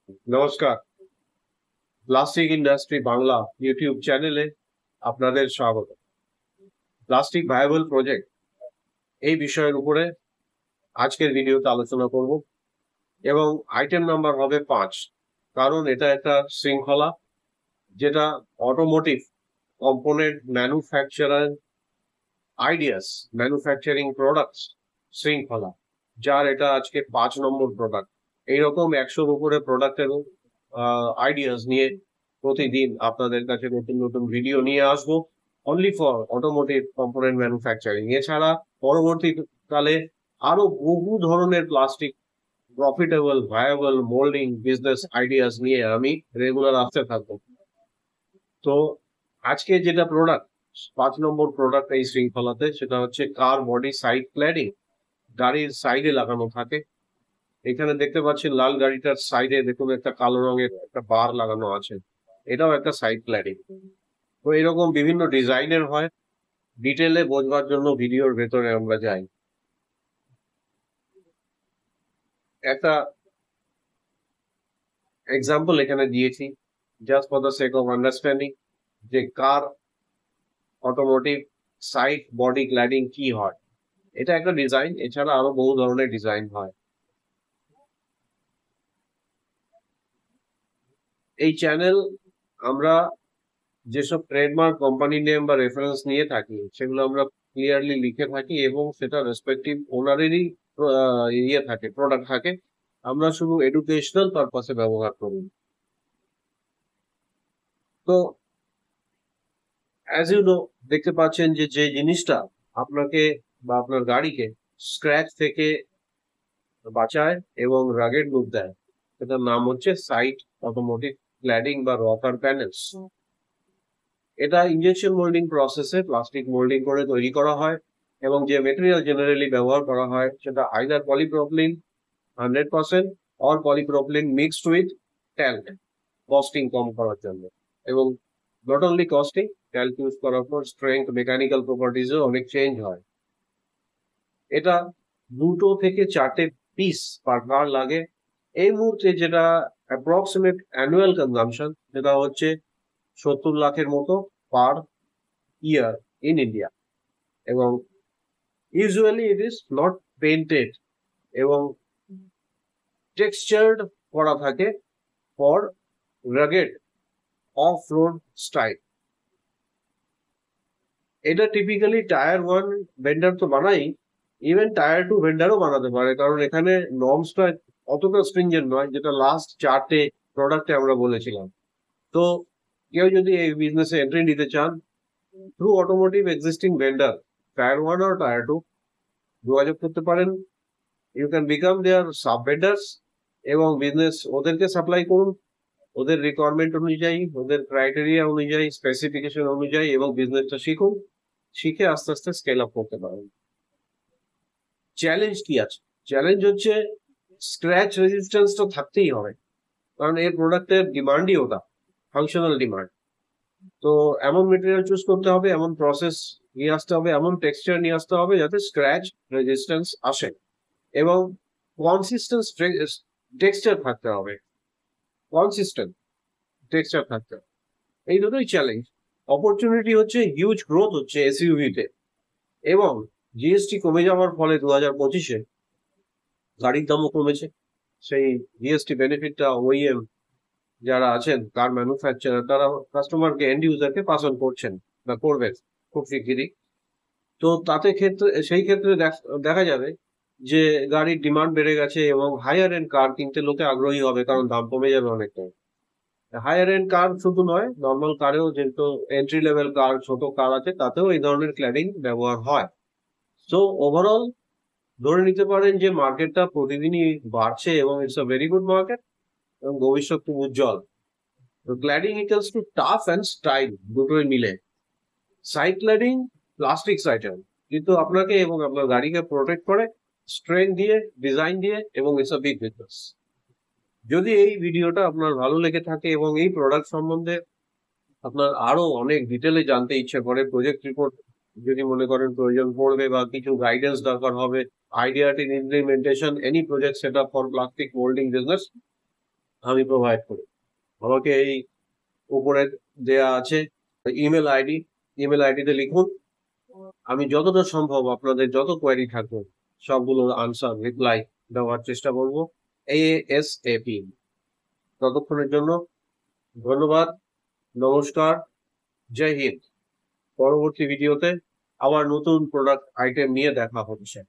নমস্কার। Plastic industry Bangla YouTube চ্যানেলে আপনাদের স্বাগত। প্লাস্টিক ভায়াবল প্রজেক্ট এই বিষয়ের উপরে আজকের ভিডিওতে আলোচনা করব এবং আইটেম নাম্বার হবে 5। কারণ এটা একটা শৃঙ্খলা যেটা automotive component manufacturer ideas manufacturing products শৃঙ্খলা, যার এটা আজকে 5 নম্বর প্রোডাক্ট। এইরকম 100-র উপরে প্রোডাক্টের আইডিয়াস নিয়ে প্রতিদিন আপনাদের কাছে নতুন নতুন ভিডিও নিয়ে আসবো, only for automotive component manufacturing. এছাড়া পরবর্তীকালে আরো বহু ধরনের plastic profitable viable moulding business ideas নিয়ে আমি রেগুলার আসতে থাকবো। তো আজকে যেটা প্রোডাক্ট 5 নম্বর প্রোডাক্ট এই শৃঙ্খলাতে, সেটা হচ্ছে কার বডি সাইড ক্ল্যাডিং। গাড়ির সাইডে লাগানো থাকে। এখানে দেখতে পাচ্ছেন লাল গাড়িটার সাইডে দেখুন একটা কালো রঙের একটা বার লাগানো আছে, এটাও একটা সাইড ক্ল্যাডিং। তো এরকম বিভিন্ন ডিজাইনের হয়। ডিটেলে বোঝবার জন্য ভিডিওর ভেতরে আমরা যাই। একটা এক্সাম্পল এখানে দিয়েছি just for the sake of understanding যে কার অটোমোটিভ সাইড বডি ক্ল্যাডিং কি হয়। এটা একটা ডিজাইন, এছাড়া আরো বহু ধরনের ডিজাইন হয়। এই চ্যানেল আমরা যেসব ট্রেডমার্ক কোম্পানি নেম বা রেফারেন্স নিয়ে থাকি সেগুলো আমরা ক্লিয়ারলি লিখে থাকি এবং সেটা রেসপেক্টিভ ওনারেরই ইয়ে থাকে, প্রোডাক্ট থাকে। আমরা শুধু এডুকেশনাল পারপাসে ব্যবহার করি। তো অ্যাজ ইউ নো, দেখতে পাচ্ছেন যে যে জিনিসটা আপনাকে বা আপনার গাড়িকে স্ক্র্যাচ থেকে বাঁচায় এবং রাগেড লুক দেয়, সেটার নাম হচ্ছে সাইড অটোমোটিভ ক্ল্যাডিং বা রকার প্যানেলস। এটা ইনজেকশন মোল্ডিং প্রসেসে প্লাস্টিক মোল্ডিং করে তৈরি করা হয় এবং যে মেটেরিয়াল জেনারেলি ব্যবহার করা হয় সেটা either polypropylene 100% or polypropylene mixed with talc, costing কম করার জন্য। এবং not only costing, talc use করার পর স্ট্রেংথ মেকানিক্যাল প্রপার্টিজও অনেক চেঞ্জ হয়। এটা 2 থেকে 4টে পিস পার কার লাগে। এই মুহূর্তে যেটা অ্যাপ্রক্সিমেট অ্যানুয়াল কনজাম্পশন সেটা হচ্ছে 70 লাখের মতো পার ইয়ার ইন ইন্ডিয়া। এবং usually it is not painted এবং টেক্সচার্ড করা থাকে for rugged of road style. এটা টিপিক্যালি টায়ার 1 ভেন্ডার তো বানাই, ইভেন টায়ার 2 ভেন্ডারও বানাতে পারে, কারণ এখানে নর্মসটা অতটা স্ট্রিঞ্জেন্ট নয়, যেটা লাস্ট 4টে প্রোডাক্টে আমরা বলেছিলাম। তো কেউ যদি এই বিজনেসে এন্ট্রি নিতে চান through automotive existing vendor tier 1 আর টায়ার 2 যোগাযোগ করতে পারেন। You can become their sub vendors এবং বিজনেস ওদেরকে সাপ্লাই করুন ওদের রিকোয়ারমেন্ট অনুযায়ী, ওদের ক্রাইটেরিয়া অনুযায়ী, স্পেসিফিকেশন অনুযায়ী, এবং বিজনেসটা শিখুন। শিখে আস্তে আস্তে স্কেল আপ করতে পারেন। চ্যালেঞ্জ কি আছে? চ্যালেঞ্জ হচ্ছে স্ক্র্যাচ রেজিস্ট্যান্স তো থাকতেই হবে, কারণ এই প্রোডাক্টের ডিমান্ডই ওটা, ফাংশনাল ডিমান্ড। তো এমন মেটেরিয়াল চুজ করতে হবে, এমন প্রসেস নিয়ে আসতে হবে, এমন টেক্সচার নিয়ে আসতে হবে যাতে স্ক্র্যাচ রেজিস্ট্যান্স আসে এবং কনসিস্টেন্ট টেক্সচার থাকতে হবে, কনসিস্টেন্ট টেক্সচার থাকতে হবে। এই দুটোই চ্যালেঞ্জ। অপরচুনিটি হচ্ছে হিউজ গ্রোথ হচ্ছে এসইউভিতে, এবং জিএসটি কমে যাওয়ার ফলে 2025-এ গাড়ির দামও কমেছে। সেই জিএসটি বেনিফিটটা ওইএম যারা আছেন কার ম্যানুফ্যাকচারার তারা কাস্টমারকে এন্ড ইউজারকে পাস অন করছেন বা করবেন খুব শিগগিরই। তো তাতে ক্ষেত্রে সেই ক্ষেত্রে দেখা যাবে যে গাড়ির ডিমান্ড বেড়ে গেছে এবং হায়ার এন্ড কার কিনতে লোকে আগ্রহী হবে, কারণ দাম কমে যাবে অনেকটাই। হায়ার এন্ড কার শুধু নয়, নর্মাল কারেও যেহেতু এন্ট্রি লেভেল কার, ছোট কার আছে, তাতেও এই ধরনের ক্ল্যাডিং ব্যবহার হয়। সো ওভারঅল ধরে নিতে পারেন যে মার্কেটটা প্রতিদিনই বাড়ছে এবং it's a very good market এবং ভবিষ্যৎ খুব উজ্জ্বল। তো cladding equals to tough and style দুটোই মিলে। সাইড ক্ল্যাডিং প্লাস্টিক আইটেম, কিন্তু আপনাকে এবং আপনার গাড়িকে প্রোটেক্ট করে স্ট্রেংথ দিয়ে, ডিজাইন দিয়ে, এবং ইটস আ বিগ বিজনেস। যদি এই ভিডিওটা আপনার ভালো লেগে থাকে এবং এই প্রোডাক্ট সম্বন্ধে আপনার আরো অনেক ডিটেলে জানতে ইচ্ছে করে, প্রজেক্ট রিপোর্ট যদি মনে করেন প্রয়োজন পড়বে বা কিছু গাইডেন্স দরকার হবে, আইডিয়াটিক implementation, any project set up for plastic moulding business, আমি প্রোভাইড করি। আমাকে এই উপরে দেয়া আছে ইমেল আইডিতে লিখুন, আমি যতটা সম্ভব আপনাদের যত কোয়েরি থাকবে সবগুলোর আনসার রিপ্লাই দেওয়ার চেষ্টা করব এএসএপি। ততক্ষণের জন্য ধন্যবাদ, নমস্কার, জয় হিন্দ। পরবর্তী ভিডিওতে আবার নতুন প্রোডাক্ট আইটেম নিয়ে দেখা হচ্ছে।